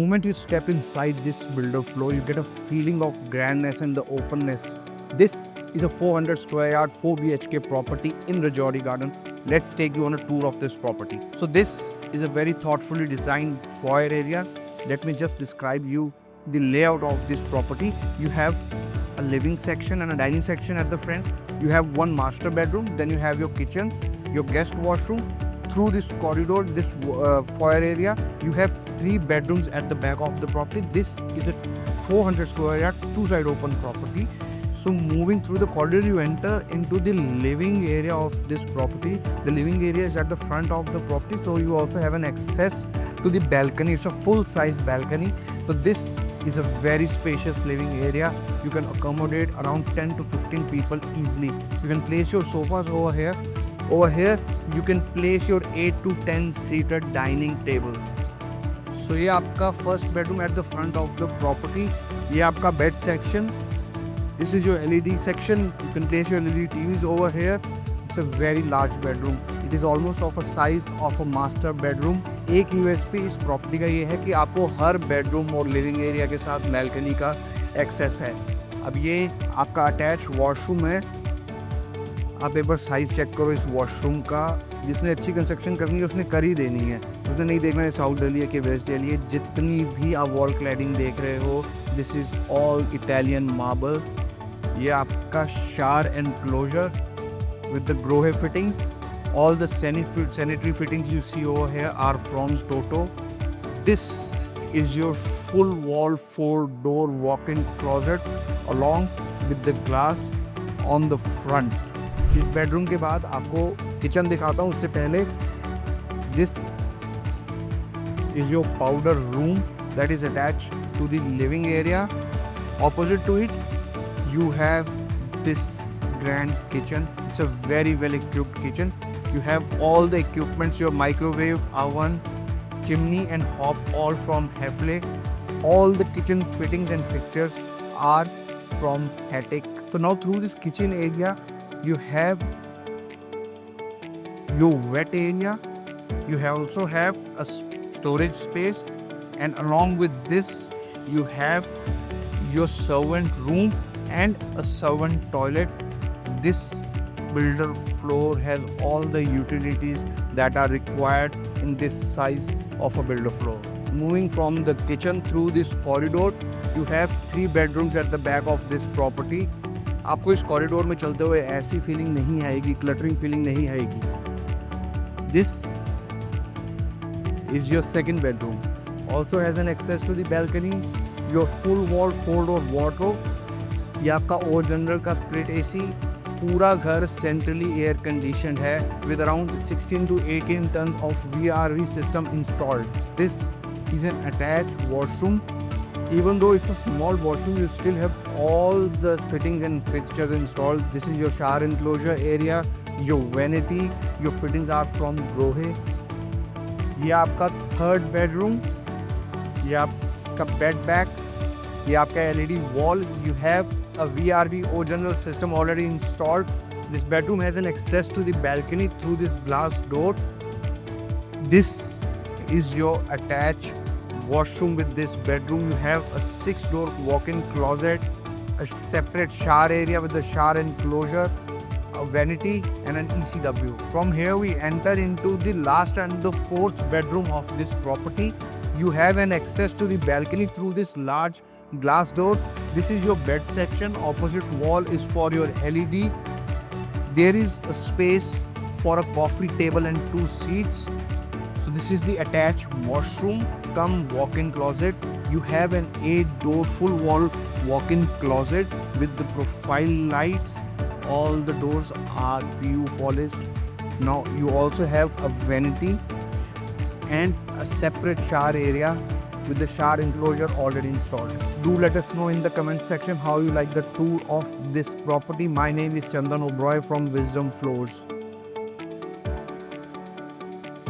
moment you step inside this builder floor, you get a feeling of grandness and the openness. This is a 400 square yard 4 BHK property in Rajouri Garden. Let's take you on a tour of this property. So this is a very thoughtfully designed foyer area. Let me just describe you the layout of this property. You have a living section and a dining section at the front. You have one master bedroom, then you have your kitchen, your guest washroom. Through this corridor, this foyer area, you have 3 bedrooms at the back of the property. This is a 400 square yard, 2-side open property. So moving through the corridor, you enter into the living area of this property. The living area is at the front of the property, so you also have an access to the balcony. It's a full-size balcony. So this is a very spacious living area. You can accommodate around 10 to 15 people easily. You can place your sofas over here. Over here, you can place your 8 to 10 seater dining table. So ये आपका first bedroom at the front of the property. ये आपका bed section. This is your LED section. You can place your LED TVs over here. It's a very large bedroom. It is almost of a size of a master bedroom. एक USP इस property का ये है कि आपको हर bedroom और living area के साथ बैल्कनी का एक्सेस है. अब ये आपका अटैच वॉशरूम है. आप एक बार साइज चेक करो इस वॉशरूम का. जिसने अच्छी कंस्ट्रक्शन करनी है उसने कर ही देनी है. उसने नहीं देखना है साउथ दिल्ली है कि वेस्ट दिल्ली है. जितनी भी आप वॉल क्लैडिंग देख रहे हो, this is all Italian marble. ये आपका शार enclosure with the Grohe fittings. All the sanitary fittings you see over here are from Toto. This is your full wall 4-door walk-in closet along with the glass on the front. इस bedroom के बाद आपको kitchen दिखाता हूँ. उससे पहले this is your powder room that is attached to the living area. Opposite to it, you have this grand kitchen. It's a very well equipped kitchen. You have all the equipments, your microwave, oven, chimney and hob all from Hefle. All the kitchen fittings and fixtures are from Hatic. So now through this kitchen area, you have your wet area. You also have a storage space, and along with this, you have your servant room and a servant toilet. This builder floor has all the utilities that are required in this size of a builder floor. Moving from the kitchen through this corridor, you have 3 bedrooms at the back of this property. आपको इस corridor में चलते हुए ऐसी feeling नहीं आएगी, cluttering feeling नहीं आएगी. This is your second bedroom. Also has an access to the balcony. Your full wall 4-door wardrobe. ये आपका ओवर जनरल का स्प्लिट AC. पूरा घर सेंट्रली एयर कंडीशनड है with around 16 to 18 tons of VRV system installed. This is an attached washroom. Even though it's a small washroom, you still have all the fittings and fixtures installed. This is your shower enclosure area, your vanity. Your fittings are from Grohe. ये आपका third bedroom. ये आपका bed back. ये आपका LED wall. You have a VRV general system already installed. This bedroom has an access to the balcony through this glass door. This is your attached washroom with this bedroom. You have a 6-door walk-in closet, a separate shower area with the shower enclosure, a vanity and an ECW. From here we enter into the last and the 4th bedroom of this property. You have an access to the balcony through this large glass door. This is your bed section. Opposite wall is for your LED. There is a space for a coffee table and 2 seats. So this is the attached washroom cum walk-in closet. You have an 8-door full wall walk-in closet with the profile lights. All the doors are PU polished. Now you also have a vanity and a separate shower area with the shower enclosure already installed. Do let us know in the comment section how you like the tour of this property. My name is Chandan Oberoi from Wisdom Floors.